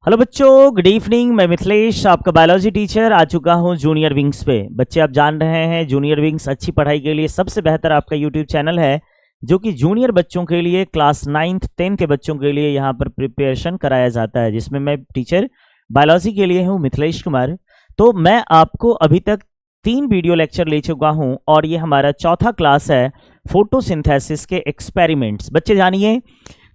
Hello बच्चों, good evening. मैं मिथिलेश, आपका बायोलॉजी टीचर, आ चुका हूं जूनियर विंग्स पे। बच्चे आप जान रहे हैं जूनियर विंग्स अच्छी पढ़ाई के लिए सबसे बेहतर आपका यूट्यूब चैनल है, जो कि जूनियर बच्चों के लिए क्लास 9th 10th के बच्चों के लिए यहां पर प्रिपरेशन कराया जाता है, जिसमें मैं टीचर बायोलॉजी के लिए हूं मिथिलेश कुमार। तो मैं आपको अभी तक 3 वीडियो लेक्चर ले चुका हूं और ये हमारा चौथा क्लास है फोटोसिंथेसिस के एक्सपेरिमेंट्स। बच्चे जानिए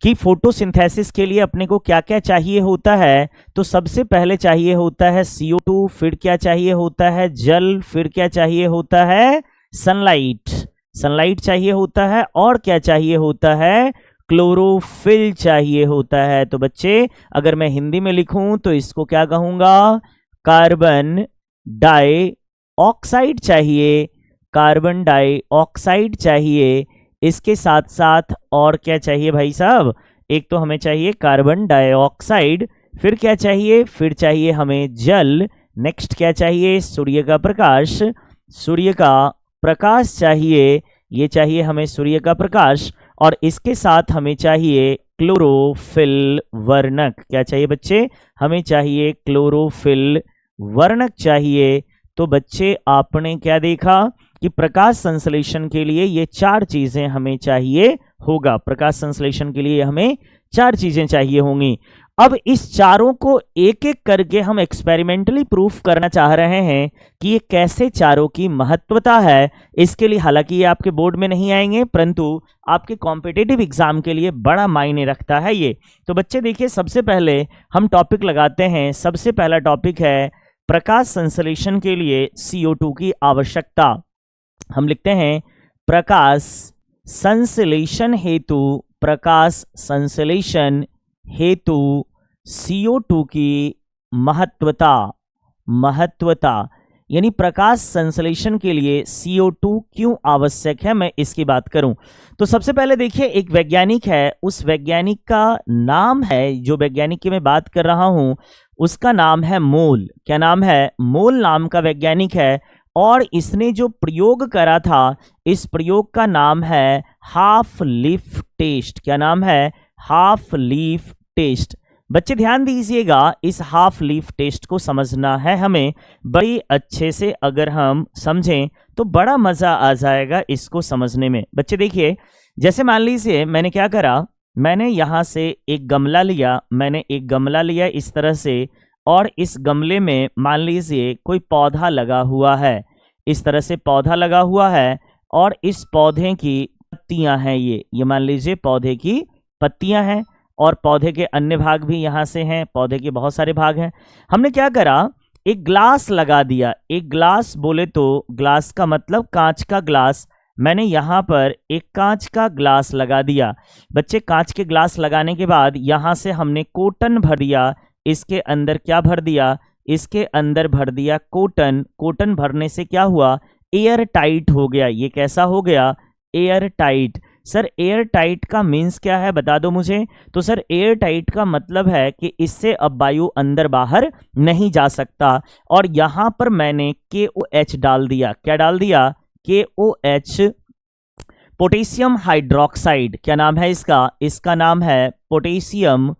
कि फोटोसिंथेसिस के लिए अपने को क्या क्या चाहिए होता है। तो सबसे पहले चाहिए होता है CO2, फिर क्या चाहिए होता है जल, फिर क्या चाहिए होता है सनलाइट, सनलाइट चाहिए होता है, और क्या चाहिए होता है क्लोरोफिल चाहिए होता है। तो बच्चे अगर मैं हिंदी में लिखूं तो इसको क्या कहूंगा, कार्बन डाइऑक्साइड चाहिए, कार्बन डाइऑक्साइड चाहिए। इसके साथ साथ और क्या चाहिए भाई साहब, एक तो हमें चाहिए कार्बन डाइऑक्साइड, फिर क्या चाहिए, फिर चाहिए हमें जल, नेक्स्ट क्या चाहिए सूर्य का प्रकाश, सूर्य का प्रकाश चाहिए, ये चाहिए हमें सूर्य का प्रकाश, और इसके साथ हमें चाहिए क्लोरोफिल वर्णक। क्या चाहिए बच्चे, हमें चाहिए क्लोरोफिल वर्णक चाहिए। तो बच्चे आपने क्या देखा कि प्रकाश संश्लेषण के लिए ये 4 चीजें हमें चाहिए होगा, प्रकाश संश्लेषण के लिए हमें 4 चीजें चाहिए होंगी। अब इस चारों को एक एक करके हम एक्सपेरिमेंटली प्रूफ करना चाह रहे हैं कि ये कैसे चारों की महत्वता है। इसके लिए हालांकि ये आपके बोर्ड में नहीं आएंगे, परंतु आपके कॉम्पिटिटिव एग्जाम के लिए बड़ा मायने रखता है ये। तो बच्चे देखिए, सबसे पहले हम टॉपिक लगाते हैं। सबसे पहला टॉपिक है प्रकाश संश्लेषण के लिए CO2 की आवश्यकता। हम लिखते हैं प्रकाश संश्लेषण हेतु, प्रकाश संश्लेषण हेतु CO2 की महत्वता, महत्वता यानी प्रकाश संश्लेषण के लिए CO2 क्यों आवश्यक है, मैं इसकी बात करूं तो सबसे पहले देखिए, एक वैज्ञानिक है, उस वैज्ञानिक का नाम है, जो वैज्ञानिक की मैं बात कर रहा हूं उसका नाम है मोल। क्या नाम है, मोल नाम का वैज्ञानिक है, और इसने जो प्रयोग करा था, इस प्रयोग का नाम है हाफ लीफ टेस्ट। क्या नाम है, हाफ लीफ टेस्ट। बच्चे ध्यान दीजिएगा, इस हाफ लीफ टेस्ट को समझना है हमें बड़ी अच्छे से। अगर हम समझें तो बड़ा मजा आ जाएगा इसको समझने में। बच्चे देखिए, जैसे मान लीजिए मैंने क्या करा, मैंने यहां से एक गमला लिया, मैंने एक गमला लिया इस तरह से, और इस गमले में मान लीजिए कोई पौधा लगा हुआ है, इस तरह से पौधा लगा हुआ है, और इस पौधे की पत्तियां हैं, ये मान लीजिए पौधे की पत्तियां हैं, और पौधे के अन्य भाग भी यहां से हैं, पौधे के बहुत सारे भाग हैं। हमने क्या करा, एक ग्लास लगा दिया। एक ग्लास बोले तो ग्लास का मतलब कांच का ग्लास, मैंने यहां पर एक कांच का ग्लास लगा दिया। बच्चे कांच के ग्लास लगाने के बाद यहां से हमने कॉटन भर दिया, इसके अंदर क्या भर दिया, इसके अंदर भर दिया कॉटन। कॉटन भरने से क्या हुआ, एयर टाइट हो गया। ये कैसा हो गया, air tight. Sir air tight का मीन्स क्या है, बता दो मुझे। तो सर एयर टाइट का मतलब है कि इससे अब वायु अंदर बाहर नहीं जा सकता। और यहां पर मैंने KOH डाल दिया। क्या डाल दिया, KOH, पोटेशियम हाइड्रोक्साइड। क्या नाम है इसका, इसका नाम है potassium,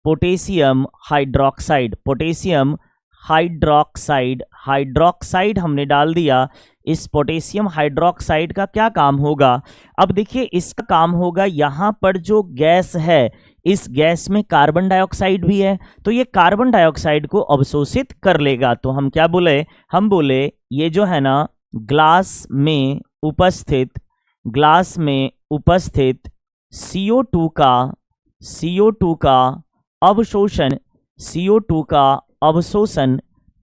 potassium hydroxide, potassium hydroxide, hydroxide हमने डाल दिया। इस पोटेशियम हाइड्रोक्साइड का क्या काम होगा, अब देखिए इसका काम होगा, यहां पर जो गैस है, इस गैस में कार्बन डाइऑक्साइड भी है, तो ये कार्बन डाइऑक्साइड को अवशोषित कर लेगा। तो हम क्या बोले, हम बोले ये जो है ना ग्लास में उपस्थित, ग्लास में उपस्थित CO2 का अवशोषण, CO2 का अवशोषण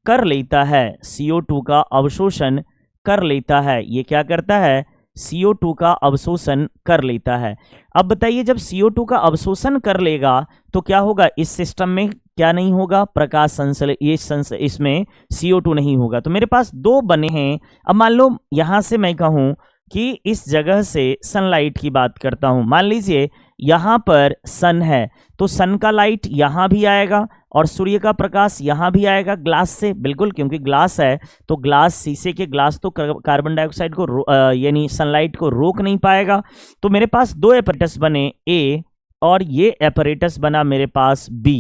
कर लेता है, CO2 का अवशोषण कर लेता है। ये क्या करता है, CO2 का अवशोषण कर लेता है। अब बताइए, जब CO2 का अवशोषण कर लेगा तो क्या होगा, इस सिस्टम में क्या नहीं होगा, प्रकाश संश्लेषण, इसमें CO2 नहीं होगा। तो मेरे पास 2 बने हैं। अब मान लो यहां से मैं कहूं कि इस जगह से सनलाइट की बात करता हूं, मान लीजिए यहां पर सन है, तो सन का लाइट यहां भी आएगा और सूर्य का प्रकाश यहां भी आएगा ग्लास से, बिल्कुल, क्योंकि ग्लास है तो ग्लास, शीशे के ग्लास तो कार्बन डाइऑक्साइड को यानी सनलाइट को रोक नहीं पाएगा। तो मेरे पास 2 एपरेटस बने, A, और ये एपरेटस बना मेरे पास B।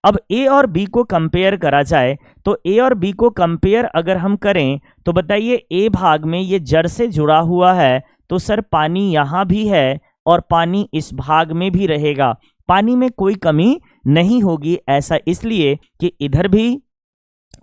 अब ए और बी को कंपेयर करा जाए तो ए और बी को कंपेयर अगर हम करें तो बताइए ए भाग में ये जड़ से जुड़ा हुआ है तो सर पानी यहाँ भी है और पानी इस भाग में भी रहेगा, पानी में कोई कमी नहीं होगी। ऐसा इसलिए कि इधर भी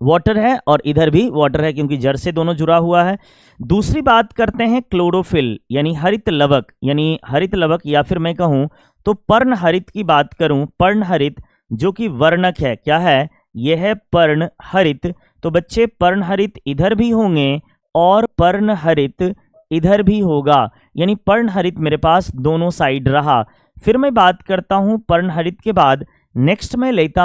वाटर है और इधर भी वाटर है क्योंकि जड़ से दोनों जुड़ा हुआ है। दूसरी बात करते हैं क्लोरोफिल यानी हरित लवक या फिर मैं कहूं तो पर्णहरित की बात करूं, पर्णहरित जो कि वर्णक है, क्या है यह है पर्णहरित। तो बच्चे पर्णहरित इधर भी होंगे और पर्णहरित इधर भी होगा, यानी पर्णहरित मेरे पास दोनों साइड रहा। फिर मैं बात करता हूं पर्णहरित के बाद नेक्स्ट मैं लेता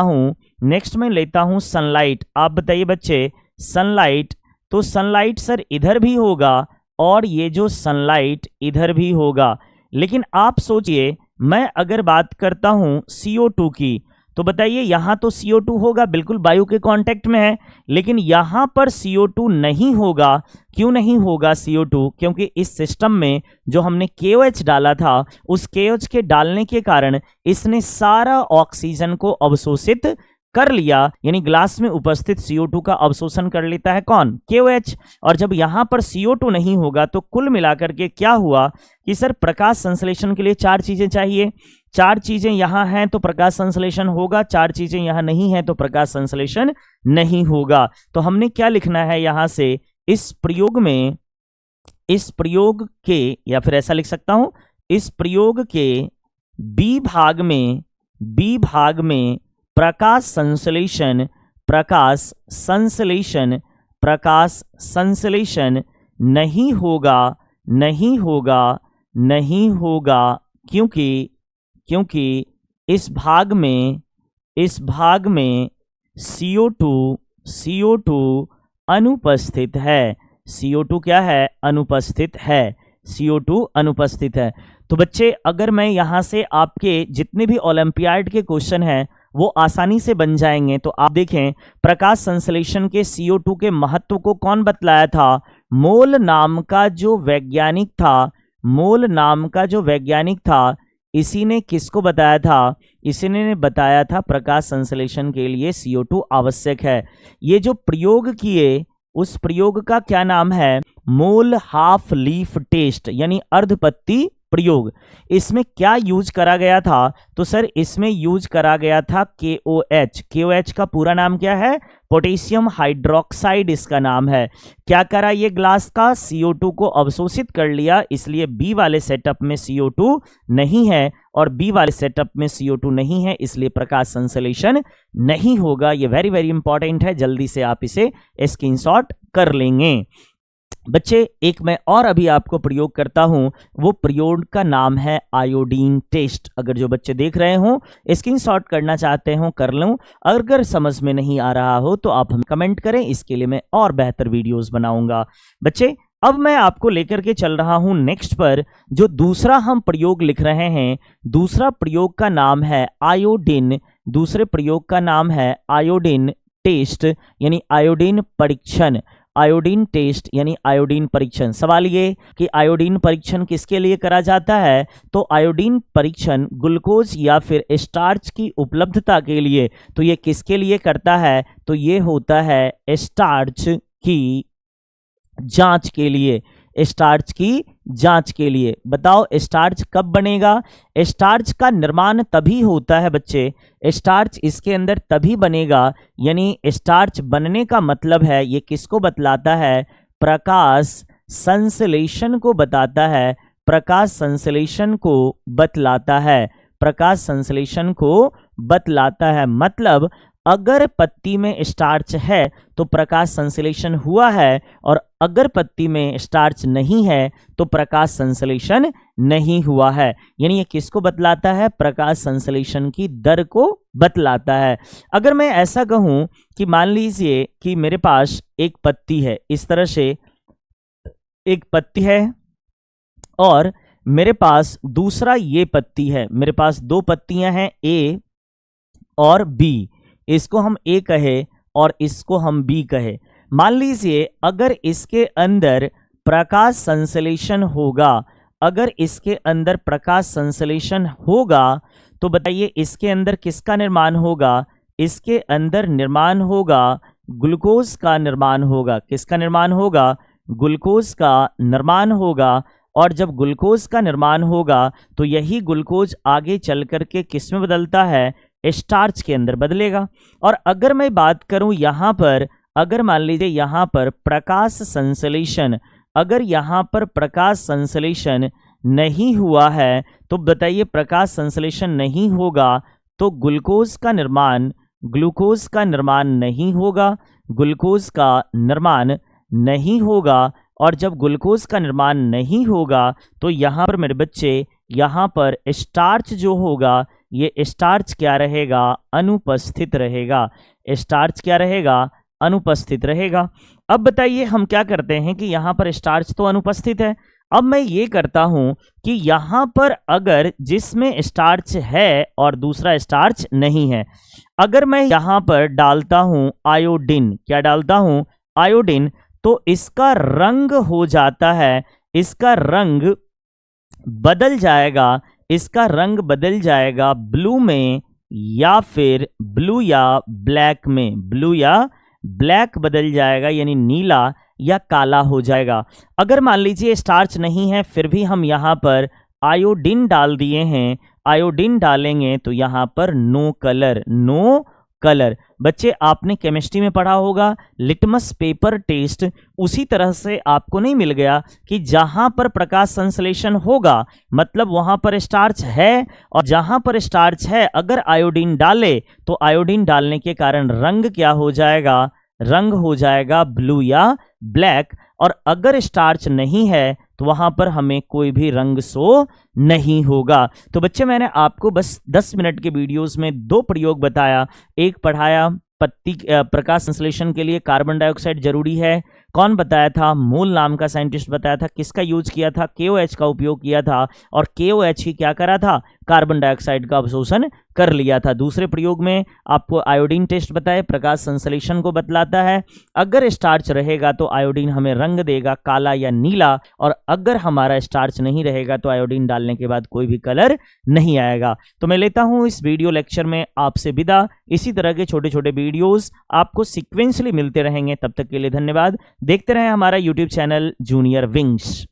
हूं सनलाइट। आप बताइए बच्चे सनलाइट, तो सनलाइट सर इधर भी होगा और ये जो सनलाइट इधर भी होगा। लेकिन आप सोचिए मैं अगर बात करता हूं CO2 की तो बताइए यहां तो CO2 होगा, बिल्कुल वायु के कांटेक्ट में है, लेकिन यहां पर CO2 नहीं होगा। क्यों नहीं होगा CO2? क्योंकि इस सिस्टम में जो हमने KOH डाला था उस KOH के डालने के कारण इसने सारा ऑक्सीजन को अवशोषित कर लिया, यानी ग्लास में उपस्थित CO2 का अवशोषण कर लेता है कौन? KOH। और जब यहां पर CO2 नहीं होगा तो कुल मिलाकर के क्या हुआ कि सर प्रकाश संश्लेषण के लिए 4 चीजें चाहिए, 4 चीजें यहां हैं तो प्रकाश संश्लेषण होगा, 4 चीजें यहां नहीं हैं तो प्रकाश संश्लेषण नहीं होगा। तो हमने क्या लिखना है यहां से, इस प्रयोग के, या फिर ऐसा लिख सकता हूं, इस प्रयोग के बी भाग में प्रकाश संश्लेषण नहीं होगा क्योंकि इस भाग में CO2 अनुपस्थित है। CO2 क्या है? अनुपस्थित है। CO2 अनुपस्थित है। तो बच्चे अगर मैं यहां से आपके जितने भी ओलंपियाड के क्वेश्चन हैं वो आसानी से बन जाएंगे। तो आप देखें प्रकाश संश्लेषण के CO2 के महत्व को कौन बतलाया था? मोल नाम का जो वैज्ञानिक था, इसी ने किसको बताया था? इसी ने बताया था प्रकाश संश्लेषण के लिए CO2 आवश्यक है। ये जो प्रयोग किए उस प्रयोग का क्या नाम है? मोल हाफ लीफ टेस्ट यानी अर्धपत्ती प्रयोग। इसमें क्या यूज करा गया था? तो सर इसमें यूज करा गया था KOH। KOH का पूरा नाम क्या है? पोटेशियम हाइड्रोक्साइड इसका नाम है। क्या करा ये ग्लास का? CO2 को अवशोषित कर लिया, इसलिए बी वाले सेटअप में CO2 नहीं है और बी वाले सेटअप में CO2 नहीं है, इसलिए प्रकाश संश्लेषण नहीं होगा। ये वेरी वेरी इंपॉर्टेंट है, जल्दी से आप इसे स्क्रीनशॉट कर लेंगे। बच्चे एक मैं और अभी आपको प्रयोग करता हूं, वो प्रयोग का नाम है आयोडीन टेस्ट। अगर जो बच्चे देख रहे हो स्क्रीनशॉट करना चाहते हो कर लूं, अगर समझ में नहीं आ रहा हो तो आप हमें कमेंट करें, इसके लिए मैं और बेहतर वीडियोस बनाऊंगा। बच्चे अब मैं आपको लेकर के चल रहा हूं नेक्स्ट पर, जो दूसरा हम प्रयोग लिख रहे हैं। दूसरा प्रयोग का नाम है आयोडीन, दूसरे प्रयोग का नाम है आयोडीन टेस्ट यानी आयोडीन परीक्षण। आयोडीन टेस्ट यानी आयोडीन परीक्षण। सवाल ये कि आयोडीन परीक्षण किसके लिए करा जाता है? तो आयोडीन परीक्षण ग्लूकोज या फिर स्टार्च की उपलब्धता के लिए। तो ये किसके लिए करता है? तो ये होता है स्टार्च की जांच के लिए, स्टार्च की जांच के लिए। बताओ स्टार्च कब बनेगा? स्टार्च का निर्माण तभी होता है बच्चे, स्टार्च इसके अंदर तभी बनेगा, यानी स्टार्च बनने का मतलब है, ये किसको बतलाता है? प्रकाश संश्लेषण को बताता है, प्रकाश संश्लेषण को बतलाता है, प्रकाश संश्लेषण को बतलाता है। मतलब अगर पत्ती में स्टार्च है तो प्रकाश संश्लेषण हुआ है, और अगर पत्ती में स्टार्च नहीं है तो प्रकाश संश्लेषण नहीं हुआ है। यानी ये किसको बतलाता है? प्रकाश संश्लेषण की दर को बतलाता है। अगर मैं ऐसा कहूं कि मान लीजिए कि मेरे पास एक पत्ती है, इस तरह से एक पत्ती है और मेरे पास दूसरा ये पत्ती है, मेरे पास 2 पत्तियां हैं A और B। इसको हम A कहे और इसको हम B कहे। मान लीजिए अगर इसके अंदर प्रकाश संश्लेषण होगा, अगर इसके अंदर प्रकाश संश्लेषण होगा तो बताइए इसके अंदर किसका निर्माण होगा? इसके अंदर निर्माण होगा, ग्लूकोज का निर्माण होगा। किसका निर्माण होगा? ग्लूकोज का निर्माण होगा। और जब ग्लूकोज का निर्माण होगा तो यही ग्लूकोज आगे चल करके किस में बदलता है? स्टार्च के अंदर बदलेगा। और अगर मैं बात करूं यहाँ पर, अगर मान लीजिए यहाँ पर प्रकाश संश्लेषण, अगर यहाँ पर प्रकाश संश्लेषण नहीं हुआ है तो बताइए, प्रकाश संश्लेषण नहीं होगा तो ग्लूकोज का निर्माण नहीं होगा, ग्लूकोज का निर्माण नहीं होगा। और जब ग्लूकोज का निर्माण नहीं होगा तो यहाँ पर मेरे बच्चे, यहाँ पर स्टार्च जो होगा, ये स्टार्च क्या रहेगा? अनुपस्थित रहेगा। स्टार्च क्या रहेगा? अनुपस्थित रहेगा। अब बताइए हम क्या करते हैं कि यहाँ पर स्टार्च तो अनुपस्थित है। अब मैं ये करता हूँ कि यहाँ पर अगर जिसमें स्टार्च है और दूसरा स्टार्च नहीं है, अगर मैं यहाँ पर डालता हूँ आयोडीन, क्या डालता हूँ? आयोडीन, तो इसका रंग हो जाता है, इसका रंग बदल जाएगा, इसका रंग बदल जाएगा ब्लू में या फिर ब्लू या ब्लैक में, ब्लू या ब्लैक बदल जाएगा, यानी नीला या काला हो जाएगा। अगर मान लीजिए स्टार्च नहीं है फिर भी हम यहाँ पर आयोडीन डाल दिए हैं, आयोडीन डालेंगे तो यहाँ पर नो कलर, नो कलर। बच्चे आपने केमिस्ट्री में पढ़ा होगा लिटमस पेपर टेस्ट, उसी तरह से आपको नहीं मिल गया कि जहां पर प्रकाश संश्लेषण होगा मतलब वहां पर स्टार्च है, और जहां पर स्टार्च है अगर आयोडीन डाले तो आयोडीन डालने के कारण रंग क्या हो जाएगा? रंग हो जाएगा ब्लू या ब्लैक। और अगर स्टार्च नहीं है तो वहां पर हमें कोई भी रंग शो नहीं होगा। तो बच्चे मैंने आपको बस 10 मिनट के वीडियोस में 2 प्रयोग बताया। एक पढ़ाया पत्ती प्रकाश संश्लेषण के लिए कार्बन डाइऑक्साइड जरूरी है, कौन बताया था? मोल नाम का साइंटिस्ट बताया था। किसका यूज किया था? KOH का उपयोग किया था, और KOH ही क्या करा था? कार्बन डाइऑक्साइड का अवशोषण कर लिया था। दूसरे प्रयोग में आपको आयोडीन टेस्ट बताए, प्रकाश संश्लेषण को बतलाता है। अगर स्टार्च रहेगा तो आयोडीन हमें रंग देगा काला या नीला, और अगर हमारा स्टार्च नहीं रहेगा तो आयोडीन डालने के बाद कोई भी कलर नहीं आएगा। तो मैं लेता हूं इस वीडियो लेक्चर में आपसे विदा। इसी तरह के छोटे छोटे वीडियोस आपको सीक्वेंसली मिलते रहेंगे। तब तक के लिए धन्यवाद। देखते रहें हमारा यूट्यूब चैनल जूनियर विंग्स।